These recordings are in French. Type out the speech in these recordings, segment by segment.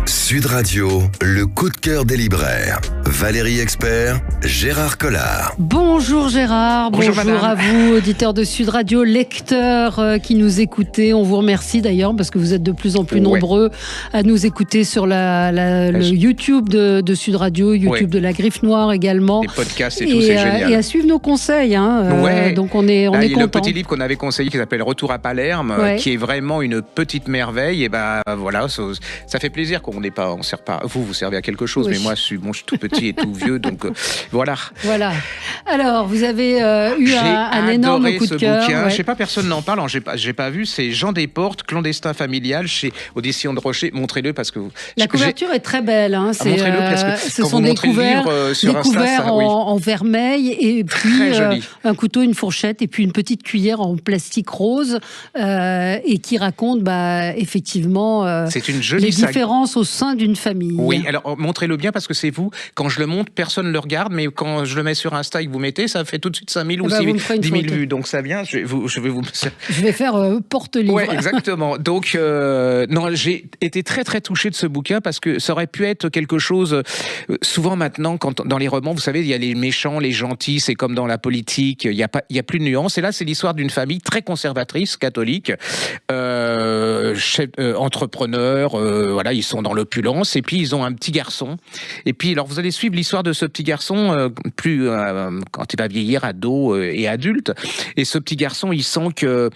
Sud Radio, le coup de cœur des libraires. Valérie Expert, Gérard Collard. Bonjour Gérard, bonjour à vous, auditeurs de Sud Radio, lecteurs qui nous écoutez. On vous remercie d'ailleurs parce que vous êtes de plus en plus nombreux à nous écouter sur le YouTube de Sud Radio, YouTube de la Griffe Noire également. Les podcasts et tout, c'est génial. Et à suivre nos conseils. Donc on est content. Il y a le petit livre qu'on avait conseillé qui s'appelle Retour à Palerme, qui est vraiment une petite merveille. Et voilà, ça fait plaisir qu'on n'ait pas, on sert pas. Vous servez à quelque chose, mais moi je suis tout petit et tout vieux, donc voilà. Voilà. Alors, vous avez eu un énorme coup de cœur. Bouquin. Je sais pas, personne n'en parle. J'ai pas vu. C'est Jean Desportes, Clandestin familial, chez Audition de Rocher. Montrez-le parce que la couverture est très belle. Montrez-le parce que ce sont des couverts en vermeil et puis un couteau, une fourchette et puis une petite cuillère en plastique rose et qui raconte effectivement c'est une jolie les différences au sein d'une famille. Oui, alors montrez-le bien parce que c'est vous. Quand je le montre, personne ne le regarde, mais quand je le mets sur Insta et que vous mettez, ça fait tout de suite 5 000 ou 10 000 vues. Donc ça vient, je vais faire porte-livre. Ouais, exactement. Donc, non, j'ai été très très touché de ce bouquin parce que ça aurait pu être quelque chose. Souvent maintenant, quand dans les romans, vous savez, il y a les méchants, les gentils, c'est comme dans la politique, il y a plus de nuances. Et là, c'est l'histoire d'une famille très conservatrice, catholique, entrepreneur. Voilà, ils sont dans l'opulence et puis ils ont un petit garçon. Et puis, alors, vous allez suivre l'histoire de ce petit garçon quand il va vieillir, ado et adulte. Et ce petit garçon, il sent que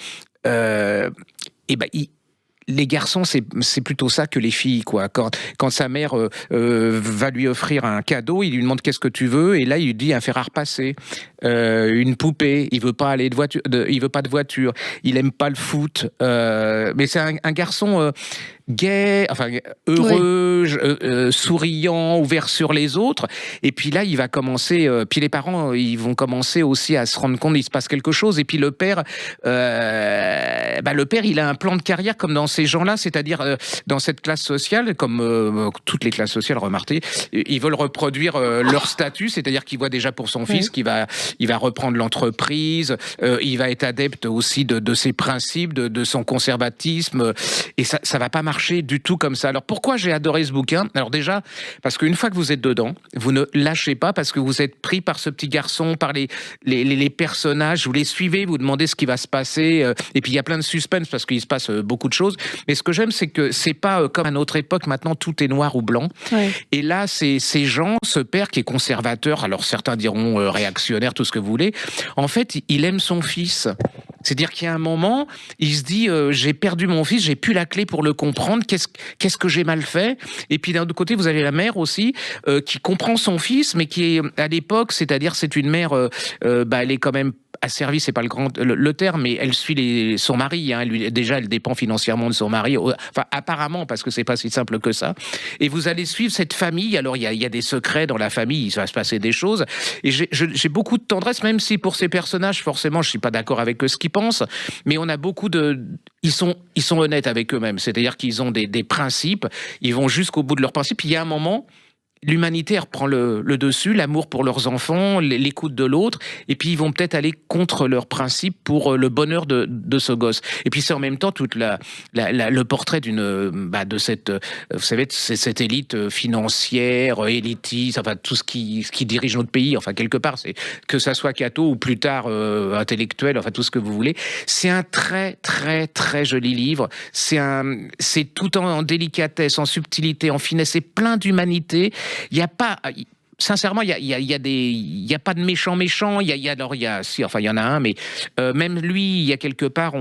les garçons, c'est plutôt ça que les filles, quoi. Quand sa mère va lui offrir un cadeau, il lui demande qu'est-ce que tu veux, et là il lui dit un fer à repasser, une poupée. Il veut pas aller il veut pas de voiture. Il aime pas le foot. Mais c'est un garçon gai, heureux, souriant, ouvert sur les autres. Et puis là, il va commencer. Puis les parents, ils vont commencer aussi à se rendre compte qu'il se passe quelque chose. Et puis le père, il a un plan de carrière comme dans ces gens-là, c'est-à-dire dans cette classe sociale, comme toutes les classes sociales, remarquez, ils veulent reproduire leur statut, c'est-à-dire qu'il voit déjà pour son fils qu'il va reprendre l'entreprise, il va être adepte aussi de ses principes, de son conservatisme, et ça va pas marcher du tout comme ça. Alors pourquoi j'ai adoré ce bouquin ? Alors déjà, parce qu'une fois que vous êtes dedans, vous ne lâchez pas parce que vous êtes pris par ce petit garçon, par les personnages, vous les suivez, vous demandez ce qui va se passer, et puis il y a plein de suspense parce qu'il se passe beaucoup de choses. Mais ce que j'aime, c'est que c'est pas comme à notre époque, maintenant tout est noir ou blanc. Et là, c'est ces gens, ce père qui est conservateur, alors certains diront réactionnaire, tout ce que vous voulez, en fait, il aime son fils. C'est-à-dire qu'il y a un moment, il se dit j'ai perdu mon fils, j'ai plus la clé pour le comprendre, qu'est-ce que j'ai mal fait ? Et puis d'un autre côté, vous avez la mère aussi qui comprend son fils, mais qui est à l'époque, c'est-à-dire c'est une mère, elle est quand même asservie, c'est pas le terme, mais elle suit son mari. Déjà, elle dépend financièrement de son mari. Enfin, apparemment, parce que c'est pas si simple que ça. Et vous allez suivre cette famille. Alors, il y a des secrets dans la famille. Il va se passer des choses. Et j'ai beaucoup de tendresse, même si pour ces personnages, forcément, je suis pas d'accord avec ce qu'ils pensent. Mais on a beaucoup ils sont honnêtes avec eux-mêmes. C'est-à-dire qu'ils ont des principes. Ils vont jusqu'au bout de leurs principes. Il y a un moment, l'humanité reprend le dessus, l'amour pour leurs enfants, l'écoute de l'autre, et puis ils vont peut-être aller contre leurs principes pour le bonheur de ce gosse. Et puis c'est en même temps toute le portrait de cette, vous savez, cette élite financière, élitiste, enfin tout ce qui dirige notre pays, enfin quelque part, c'est que ça soit catho ou plus tard intellectuel, enfin tout ce que vous voulez. C'est un très très très joli livre. C'est tout en délicatesse, en subtilité, en finesse, c'est plein d'humanité. Il n'y a pas, sincèrement, il y a pas de méchant. Il y en a un, mais même lui, il y a quelque part,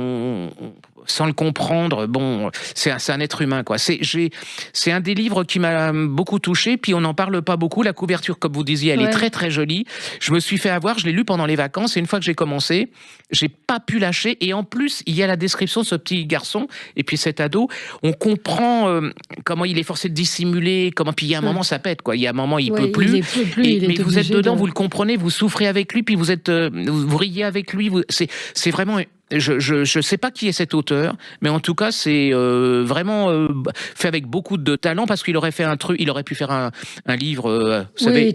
sans le comprendre, bon, c'est un être humain, quoi. C'est un des livres qui m'a beaucoup touché, puis on n'en parle pas beaucoup. La couverture, comme vous disiez, elle est très très jolie. Je me suis fait avoir, je l'ai lu pendant les vacances, et une fois que j'ai commencé, j'ai pas pu lâcher. Et en plus, il y a la description de ce petit garçon, et puis cet ado, on comprend comment il est forcé de dissimuler, puis il y a un moment, ça pète, quoi. Il y a un moment, il peut plus. Mais vous êtes dedans, vous le comprenez, vous souffrez avec lui, puis vous riez avec lui. C'est vraiment je sais pas qui est cet auteur, mais en tout cas, c'est vraiment fait avec beaucoup de talent, parce qu'il aurait fait un truc, il aurait pu faire un livre, vous savez,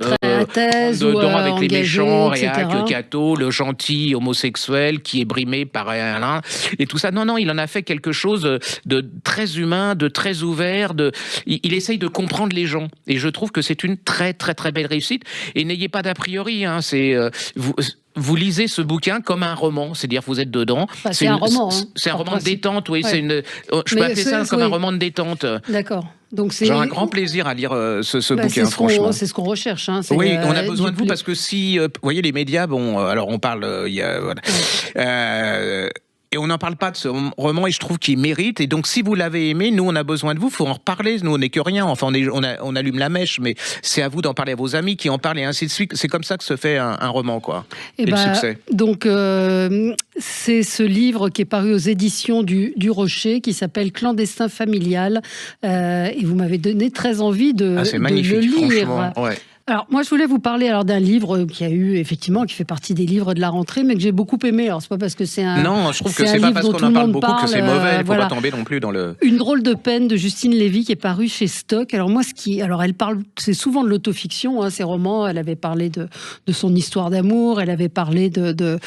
thèse dedans avec engagé, les méchants, etc. Réac, Cato, le gentil homosexuel qui est brimé par Alain, et tout ça. Non, il en a fait quelque chose de très humain, de très ouvert. Il essaye de comprendre les gens, et je trouve que c'est une très très très belle réussite. Et n'ayez pas d'a priori, hein, vous lisez ce bouquin comme un roman, c'est-à-dire vous êtes dedans. Bah, c'est un roman. C'est un roman de détente, oui. Ouais. Je peux appeler ça comme un roman de détente. D'accord. J'ai un grand plaisir à lire ce bouquin, franchement. C'est ce qu'on recherche. Hein. Oui, on a besoin de vous, parce que si, vous voyez, les médias, bon, alors on parle, voilà. Et on n'en parle pas de ce roman, et je trouve qu'il mérite. Et donc, si vous l'avez aimé, nous, on a besoin de vous. Il faut en reparler. Nous, on n'est que rien. Enfin, on allume la mèche, mais c'est à vous d'en parler à vos amis qui en parlent, et ainsi de suite. C'est comme ça que se fait un roman, quoi. Et le succès. Donc, c'est ce livre qui est paru aux éditions du Rocher, qui s'appelle Clandestin familial. Et vous m'avez donné très envie de le lire. C'est magnifique, franchement. Ouais. Alors, moi, je voulais vous parler d'un livre qui fait partie des livres de la rentrée, mais que j'ai beaucoup aimé. Alors, c'est pas parce que c'est un. Non, je trouve que c'est pas parce qu'on en parle beaucoup que c'est mauvais. Il faut pas tomber non plus dans le. Une drôle de peine de Justine Lévy, qui est parue chez Stock. Alors, elle parle, c'est souvent de l'autofiction, hein, ces romans. Elle avait parlé de son histoire d'amour. Elle avait parlé de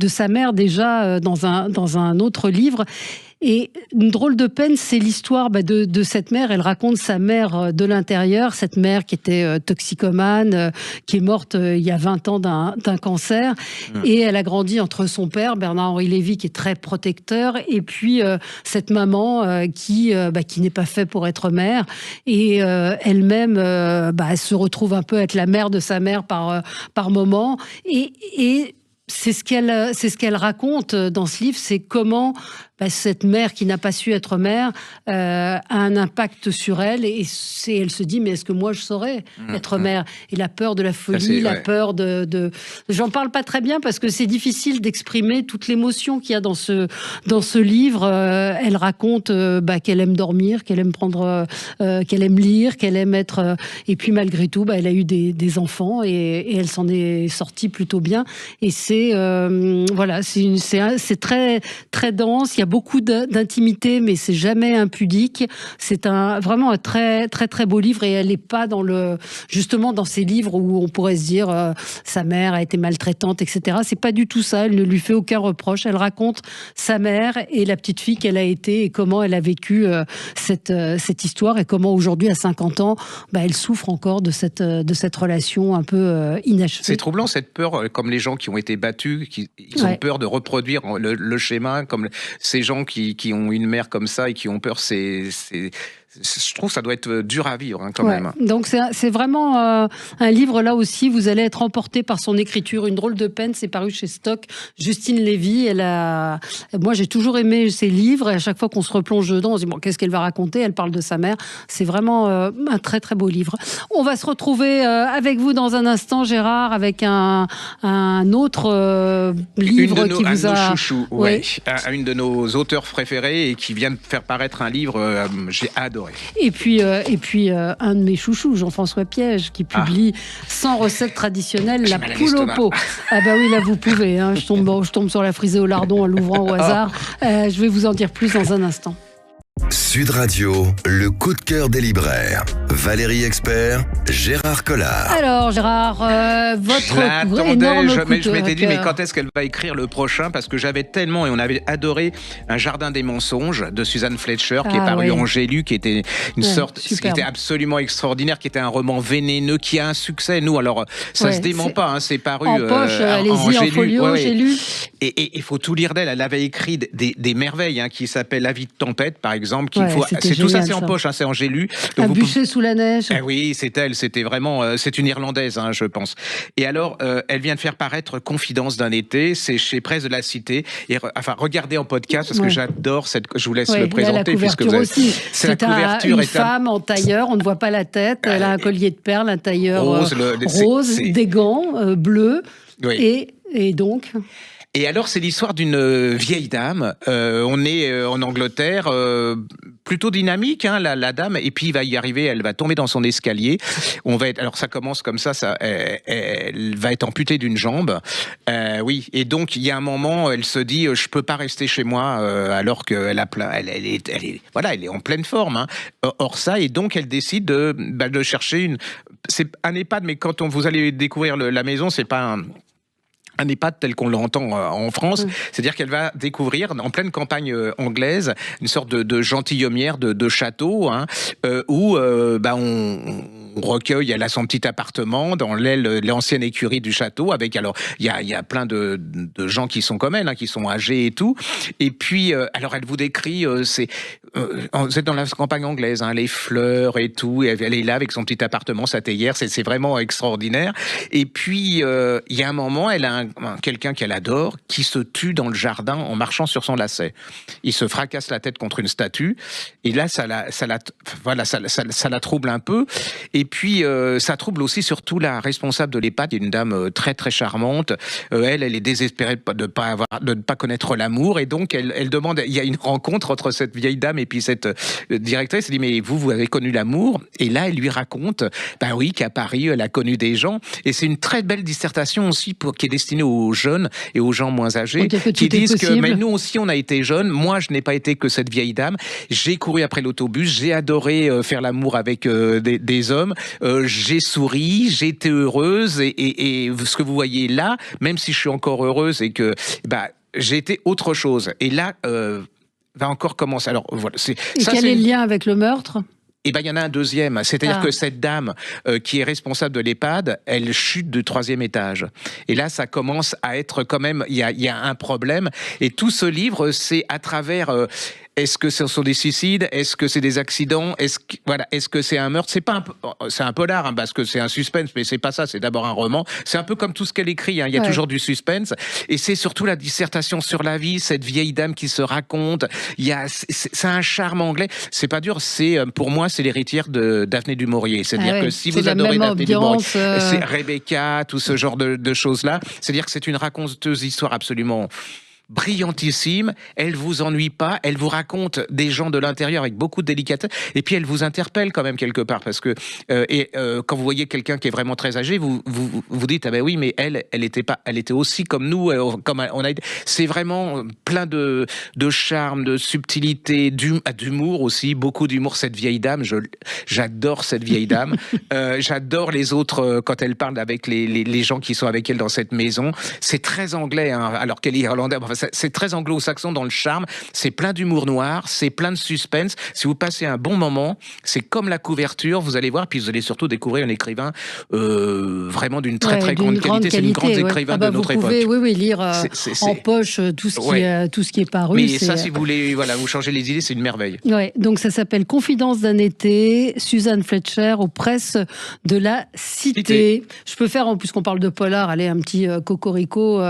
sa mère déjà dans un autre livre. Et une drôle de peine, c'est l'histoire de cette mère. Elle raconte sa mère de l'intérieur, cette mère qui était toxicomane, qui est morte il y a 20 ans d'un cancer. Et elle a grandi entre son père, Bernard-Henri Lévy, qui est très protecteur, et puis cette maman qui n'est pas faite pour être mère. Et elle-même, elle se retrouve un peu être la mère de sa mère par moment. Et c'est ce qu'elle raconte dans ce livre, c'est comment cette mère qui n'a pas su être mère a un impact sur elle, et elle se dit, mais est-ce que moi je saurais être mère? Et la peur de la folie, la peur de... J'en parle pas très bien parce que c'est difficile d'exprimer toute l'émotion qu'il y a dans ce livre. Elle raconte qu'elle aime dormir, qu'elle aime qu'elle aime lire, qu'elle aime être... et puis malgré tout, elle a eu des enfants, et elle s'en est sortie plutôt bien. Et c'est très très dense. Il y a beaucoup d'intimité, mais c'est jamais impudique. C'est vraiment un très très très beau livre, et elle n'est pas justement dans ces livres où on pourrait se dire sa mère a été maltraitante, etc. C'est pas du tout ça. Elle ne lui fait aucun reproche. Elle raconte sa mère et la petite fille qu'elle a été, et comment elle a vécu cette histoire, et comment aujourd'hui, à 50 ans, elle souffre encore de cette relation un peu inachevée. C'est troublant, cette peur, comme les gens qui ont été battus, ils ont peur de reproduire le schéma, comme ces gens qui ont une mère comme ça et qui ont peur. Je trouve que ça doit être dur à vivre, quand même. Donc c'est vraiment un livre, là aussi, vous allez être emporté par son écriture. Une drôle de peine, c'est paru chez Stock. Justine Lévy, moi j'ai toujours aimé ses livres, et à chaque fois qu'on se replonge dedans, on se dit, qu'est-ce qu'elle va raconter? Elle parle de sa mère. C'est vraiment un très très beau livre. On va se retrouver avec vous dans un instant, Gérard, avec un autre livre qui vous a... Un de nos chouchous, une de nos auteurs préférés, et qui vient de faire paraître un livre, j'ai adoré. Et puis un de mes chouchous, Jean-François Piège, qui publie 100 recettes traditionnelles, la poule au pot. Ah bah oui, là vous pouvez, hein. Je tombe sur la frisée au lardon en l'ouvrant au hasard. Je vais vous en dire plus dans un instant. Sud Radio, le coup de cœur des libraires. Valérie Expert, Gérard Collard. Alors Gérard, votre énorme coup de cœur. Je m'étais dit, mais quand est-ce qu'elle va écrire le prochain? Parce que j'avais tellement, et on avait adoré Un jardin des mensonges de Suzanne Fletcher, qui est paru en J'ai lu, qui était une sorte, qui était absolument extraordinaire, qui était un roman vénéneux, qui a un succès. Nous, alors, ça se dément pas, hein, c'est paru en poche, allez-y, en folio, J'ai lu. Et il faut tout lire d'elle. Elle avait écrit des merveilles, hein, qui s'appellent La vie de tempête, par exemple. C'est tout ça, c'est en poche, hein, c'est en J'ai lu. Un bûcher sous la neige. Oui, c'est elle, c'était vraiment, c'est une Irlandaise, hein, je pense. Et alors, elle vient de faire paraître Confidence d'un été, c'est chez Presse de la Cité. Et regardez en podcast, parce que j'adore je vous laisse le présenter. La couverture aussi. C'est une femme en tailleur, on ne voit pas la tête, elle a un collier de perles, un tailleur rose, des gants bleus, et donc... Et alors, c'est l'histoire d'une vieille dame. On est en Angleterre, plutôt dynamique, hein, la dame. Et puis, il va y arriver, elle va tomber dans son escalier. Alors, ça commence comme ça, elle va être amputée d'une jambe. Oui. Et donc, il y a un moment, elle se dit, je peux pas rester chez moi, alors qu'elle a elle est en pleine forme. Hein. Or ça, et donc, elle décide de chercher c'est un EHPAD, mais quand vous allez découvrir la maison, c'est pas un EHPAD tel qu'on l'entend en France, c'est-à-dire qu'elle va découvrir en pleine campagne anglaise une sorte de gentilhommière de château, hein, où on recueille, elle a son petit appartement dans l'ancienne écurie du château, avec alors il y a plein de gens qui sont comme elle, hein, qui sont âgés et tout. Et puis alors elle vous décrit, vous êtes dans la campagne anglaise, hein, les fleurs et tout, et elle est là avec son petit appartement, sa théière, c'est vraiment extraordinaire. Et puis il y a un moment, elle a quelqu'un qu'elle adore qui se tue dans le jardin en marchant sur son lacet. Il se fracasse la tête contre une statue, et là ça la trouble un peu. Et puis ça trouble aussi surtout la responsable de l'EHPAD, une dame très très charmante. Elle est désespérée de ne pas connaître l'amour, et donc elle demande. Il y a une rencontre entre cette vieille dame et puis cette directrice. Elle dit, mais vous avez connu l'amour? Et là elle lui raconte, oui, qu'à Paris elle a connu des gens, et c'est une très belle dissertation aussi qui est destinée aux jeunes et aux gens moins âgés, qui disent que mais nous aussi on a été jeunes. Moi je n'ai pas été que cette vieille dame. J'ai couru après l'autobus, j'ai adoré faire l'amour avec des hommes. J'ai souri, j'ai été heureuse, et ce que vous voyez là, même si je suis encore heureuse et que j'ai été autre chose. Et là va encore commencer. Alors voilà. Quel est le lien avec le meurtre? Eh ben, il y en a un deuxième. C'est-à-dire que cette dame qui est responsable de l'EHPAD, elle chute du 3e étage. Et là, ça commence à être quand même, il y a un problème. Et tout ce livre, c'est à travers. Est-ce que ce sont des suicides? Est-ce que c'est des accidents? Est-ce que c'est un meurtre? C'est un polar, hein, parce que c'est un suspense, mais c'est pas ça. C'est d'abord un roman. C'est un peu comme tout ce qu'elle écrit. Hein. Il y a toujours du suspense, et c'est surtout la dissertation sur la vie. Cette vieille dame qui se raconte. C'est un charme anglais. C'est pas dur. Pour moi, c'est l'héritière de Daphné du Maurier. C'est-à-dire que si vous adorez Daphné du Maurier, c'est Rebecca, tout ce genre de choses-là. C'est-à-dire que c'est une raconteuse d'histoire absolument brillantissime, elle vous ennuie pas, elle vous raconte des gens de l'intérieur avec beaucoup de délicatesse, et puis elle vous interpelle quand même quelque part, parce que quand vous voyez quelqu'un qui est vraiment très âgé, vous dites, ah ben oui, mais elle était aussi comme nous, comme on a été. C'est vraiment plein de charme, de subtilité, d'humour aussi, beaucoup d'humour. Cette vieille dame, j'adore cette vieille dame. J'adore les autres quand elle parle avec les gens qui sont avec elle dans cette maison. C'est très anglais, hein, alors qu'elle est irlandaise. Enfin, c'est très anglo-saxon dans le charme, c'est plein d'humour noir, c'est plein de suspense. Si vous passez un bon moment, c'est comme la couverture, vous allez voir, puis vous allez surtout découvrir un écrivain vraiment d'une très très grande qualité. C'est une grande écrivain de notre époque. Vous pouvez lire en poche tout ce qui est paru. Mais ça, si vous voulez vous changer les idées, c'est une merveille. Ouais, donc ça s'appelle Confidence d'un été, Suzanne Fletcher, aux presses de la Cité. Je peux faire, puisqu'on parle de polar, allez, un petit cocorico,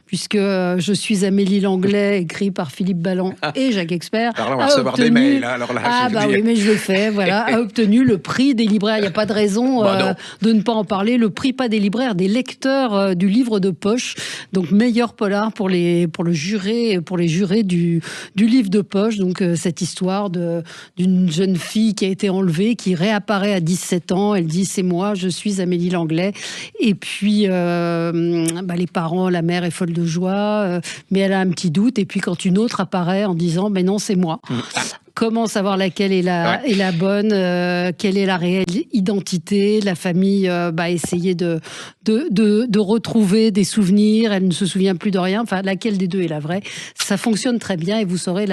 puisque je suis Amélie Langlais, écrit par Philippe Balland et Jacques Expert. Alors là, on va recevoir des mails. Alors là, oui, mais je le fais, voilà. A obtenu le prix des libraires. Il n'y a pas de raison de ne pas en parler. Le prix, pas des libraires, des lecteurs du livre de poche. Donc, meilleur polar pour les jurés du livre de poche. Donc, cette histoire d'une jeune fille qui a été enlevée, qui réapparaît à 17 ans. Elle dit, c'est moi, je suis Amélie Langlais. Et puis, les parents, la mère est folle de joie, mais elle a un petit doute. Et puis, quand une autre apparaît en disant, mais non, c'est moi. Comment savoir laquelle est la bonne, quelle est la réelle identité? La famille essayer de retrouver des souvenirs, elle ne se souvient plus de rien, enfin laquelle des deux est la vraie? Ça fonctionne très bien, et vous saurez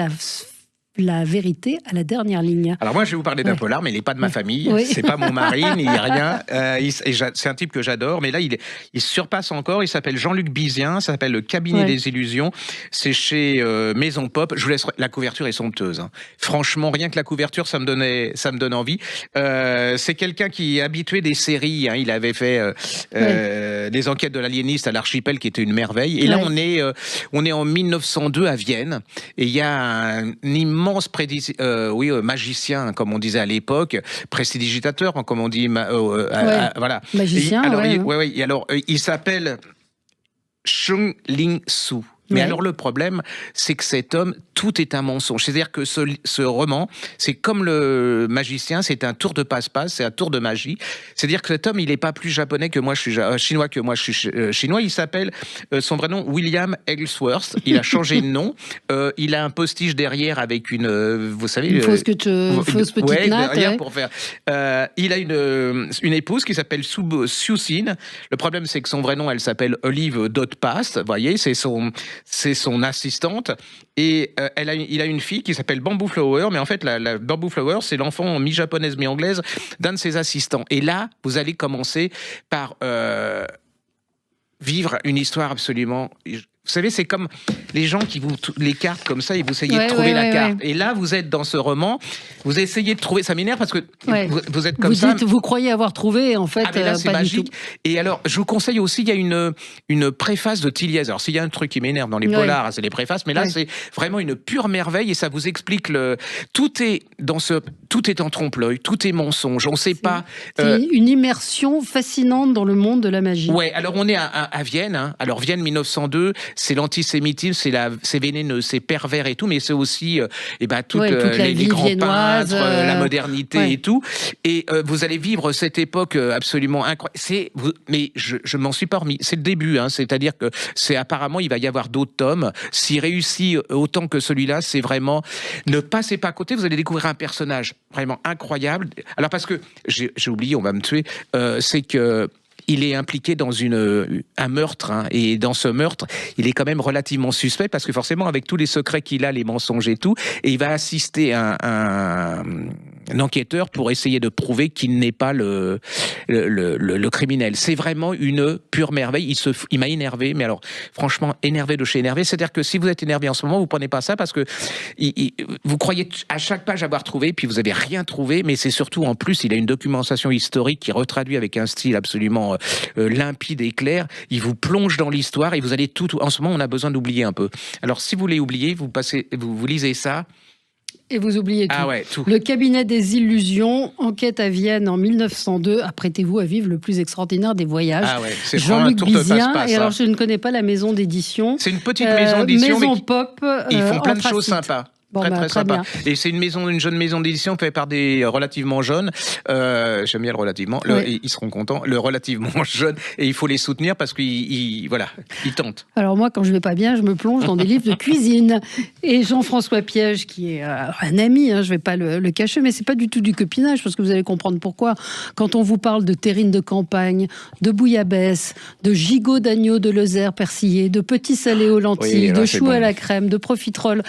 la vérité à la dernière ligne. Alors moi, je vais vous parler d'un polar, mais il n'est pas de ma famille. Oui. C'est pas mon mari, ni rien. C'est un type que j'adore, mais là, il surpasse encore. Il s'appelle Jean-Luc Bizien. Ça s'appelle Le Cabinet des Illusions. C'est chez Maison Pop. Je vous laisse. La couverture est somptueuse. Hein. Franchement, rien que la couverture, ça me donne envie. C'est quelqu'un qui est habitué des séries. Hein. Il avait fait des enquêtes de l'aliéniste à l'Archipel, qui était une merveille. Et là, on est en 1902 à Vienne, et il y a un immense magicien, comme on disait à l'époque, prestidigitateur, comme on dit, voilà. Magicien, alors, il s'appelle Chung Ling Soo. Mais alors le problème, c'est que cet homme, tout est un mensonge. C'est-à-dire que ce roman, c'est comme le magicien, c'est un tour de passe-passe, c'est un tour de magie. C'est-à-dire que cet homme, il n'est pas plus japonais que moi, je suis chinois que moi, je suis chinois. Il s'appelle, son vrai nom, William Egglesworth. Il a changé de nom. Il a un postiche derrière avec vous savez... Une fausse petite natte. Derrière pour faire... il a une épouse qui s'appelle Sue Sin. Le problème, c'est que son vrai nom, elle s'appelle Olive Dotpass. Vous voyez, c'est son assistante, et il a une fille qui s'appelle Bamboo Flower, mais en fait la Bamboo Flower, c'est l'enfant mi-japonaise mi-anglaise d'un de ses assistants. Et là, vous allez commencer par vivre une histoire absolument... Vous savez, c'est comme les gens qui vous les cartes comme ça et vous essayez de trouver la carte. Et là, vous êtes dans ce roman, vous essayez de trouver. Ça m'énerve parce que vous êtes comme ça. Vous croyez avoir trouvé, en fait. Mais là, c'est pas magique. Du tout. Et alors, je vous conseille aussi, il y a une préface de Tilliez. Alors, s'il y a un truc qui m'énerve dans les polars, c'est les préfaces. Mais là, c'est vraiment une pure merveille et ça vous explique tout est en trompe-l'œil, tout est mensonge. On ne sait pas. C'est une immersion fascinante dans le monde de la magie. Ouais. Alors, on est à Vienne. Hein. Alors, Vienne 1902. C'est l'antisémitisme, c'est vénéneux, c'est pervers et tout, mais c'est aussi toutes les grands peintres, la modernité et tout. Et vous allez vivre cette époque absolument incroyable. Mais je m'en suis pas remis. C'est le début, hein, c'est-à-dire que apparemment il va y avoir d'autres tomes. S'il réussit autant que celui-là, c'est vraiment ne passez pas à côté. Vous allez découvrir un personnage vraiment incroyable. Alors parce que j'ai oublié, on va me tuer. C'est que il est impliqué dans un meurtre, hein, et dans ce meurtre, il est quand même relativement suspect parce que forcément, avec tous les secrets qu'il a, les mensonges et tout, et il va assister un enquêteur pour essayer de prouver qu'il n'est pas le criminel. C'est vraiment une pure merveille. Il m'a énervé, mais alors franchement énervé de chez énervé. C'est-à-dire que si vous êtes énervé en ce moment, vous prenez pas ça parce que vous croyez à chaque page avoir trouvé, puis vous avez rien trouvé. Mais c'est surtout en plus, il a une documentation historique qui retraduit avec un style absolument limpide et clair. Il vous plonge dans l'histoire et vous allez tout. En ce moment, on a besoin d'oublier un peu. Alors si vous voulez oublier, vous lisez ça. Et vous oubliez tout. Ah ouais, tout. Le cabinet des illusions, enquête à Vienne en 1902. Apprêtez-vous à vivre le plus extraordinaire des voyages. Ah ouais, c'est Jean-Luc Bizien. Et alors, je ne connais pas la maison d'édition. C'est une petite maison d'édition. Maison pop. Ils font plein de choses sympas. Bon, très sympa. Bien. Et c'est une jeune maison d'édition faite par des relativement jeunes. J'aime bien le relativement. Ils seront contents. Le relativement jeune. Et il faut les soutenir parce qu'ils tentent. Alors moi, quand je vais pas bien, je me plonge dans des livres de cuisine. Et Jean-François Piège, qui est un ami, hein, je vais pas le cacher, mais c'est pas du tout du copinage parce que vous allez comprendre pourquoi. Quand on vous parle de terrine de campagne, de bouillabaisse, de gigot d'agneau de Lozère persillé, de petits salés aux lentilles, de choux à la crème, de profiterole.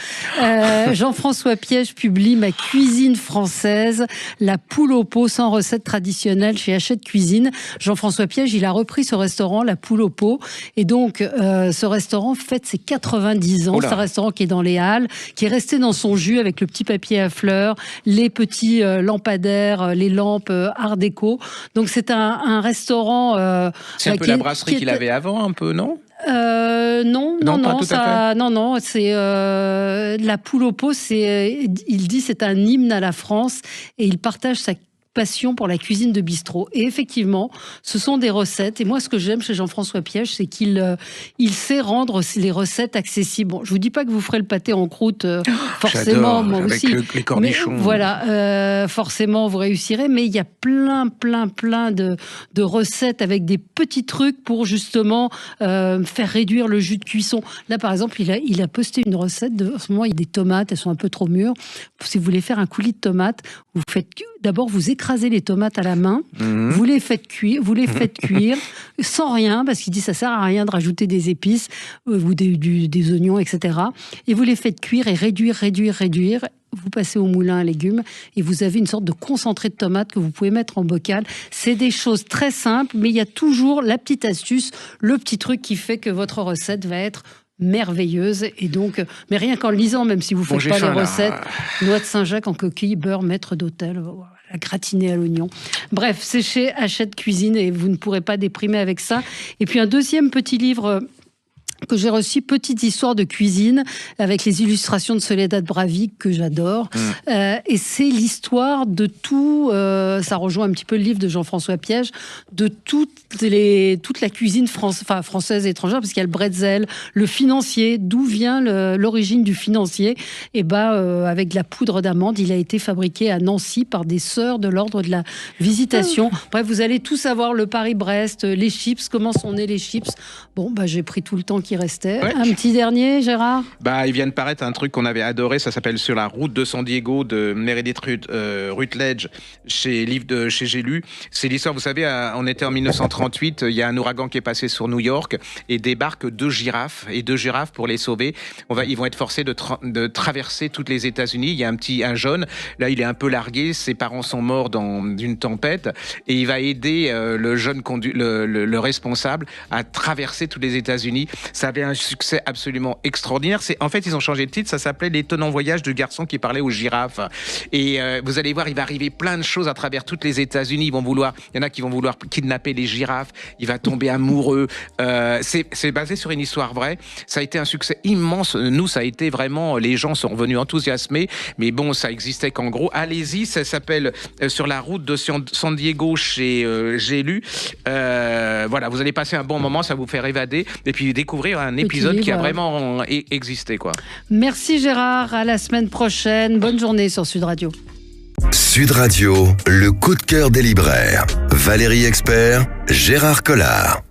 Jean-François Piège publie Ma cuisine française, la poule au pot sans recette traditionnelle chez Hachette Cuisine. Jean-François Piège, il a repris ce restaurant, la poule au pot. Et donc, ce restaurant fête ses 90 ans. C'est un restaurant qui est dans les Halles, qui est resté dans son jus avec le petit papier à fleurs, les petits lampadaires, les lampes art déco. Donc, c'est un restaurant... c'est un peu la brasserie qu'il avait avant, un peu, non ? Non, c'est la poule au pot. Il dit c'est un hymne à la France et il partage sa passion pour la cuisine de bistrot. Et effectivement, ce sont des recettes. Et moi, ce que j'aime chez Jean-François Piège, c'est qu'il sait rendre les recettes accessibles. Bon, je vous dis pas que vous ferez le pâté en croûte, forcément, moi avec aussi. Les cornichons. Mais, voilà, forcément, vous réussirez. Mais il y a plein de recettes avec des petits trucs pour justement faire réduire le jus de cuisson. Là, par exemple, il a posté une recette. En ce moment, il y a des tomates, elles sont un peu trop mûres. Si vous voulez faire un coulis de tomates, d'abord, vous écrasez les tomates à la main, vous les faites cuire sans rien, parce qu'il dit ça sert à rien de rajouter des épices ou des oignons, etc. Et vous les faites cuire et réduire. Vous passez au moulin à légumes et vous avez une sorte de concentré de tomates que vous pouvez mettre en bocal. C'est des choses très simples, mais il y a toujours la petite astuce, le petit truc qui fait que votre recette va être merveilleuse. Et donc, mais rien qu'en lisant, même si vous ne faites pas les recettes, noix de Saint-Jacques en coquille, beurre, maître d'hôtel, la gratinée à l'oignon. Bref, c'est chez Hachette Cuisine et vous ne pourrez pas déprimer avec ça. Et puis un deuxième petit livre que j'ai reçu, Petite histoire de cuisine, avec les illustrations de Soledad Bravic, que j'adore. Et c'est l'histoire de tout, ça rejoint un petit peu le livre de Jean-François Piège, de toute la cuisine française et étrangère, parce qu'il y a le bretzel, le financier, d'où vient l'origine du financier. Et avec de la poudre d'amande, il a été fabriqué à Nancy par des sœurs de l'ordre de la Visitation. Bref, vous allez tout savoir, le Paris-Brest, les chips, comment sont nés les chips. Bon, j'ai pris tout le temps qui restait. Ouais. Un petit dernier, Gérard ? Il vient de paraître un truc qu'on avait adoré, ça s'appelle Sur la route de San Diego de Meredith Rutledge chez J'ai lu. C'est l'histoire, vous savez, on était en 1938, il y a un ouragan qui est passé sur New York et débarquent 2 girafes. Et 2 girafes, pour les sauver, ils vont être forcés de traverser toutes les États-Unis. Il y a un jaune, là il est un peu largué, ses parents sont morts dans une tempête et il va aider le jeune le responsable à traverser tous les États-Unis. Ça avait un succès absolument extraordinaire. En fait, ils ont changé de titre. Ça s'appelait L'étonnant voyage du garçon qui parlait aux girafes. Et vous allez voir, il va arriver plein de choses à travers toutes les États-Unis. Il y en a qui vont vouloir kidnapper les girafes. Il va tomber amoureux. C'est basé sur une histoire vraie. Ça a été un succès immense. Nous, ça a été vraiment, les gens sont revenus enthousiasmés. Mais bon, ça existait qu'en gros. Allez-y, ça s'appelle Sur la route de San Diego chez J'ai lu. Voilà, vous allez passer un bon moment, ça vous fait évader et puis découvrir un épisode qui a vraiment existé, quoi. Merci Gérard, à la semaine prochaine. Bonne journée sur Sud Radio. Sud Radio, le coup de cœur des libraires. Valérie Expert, Gérard Collard.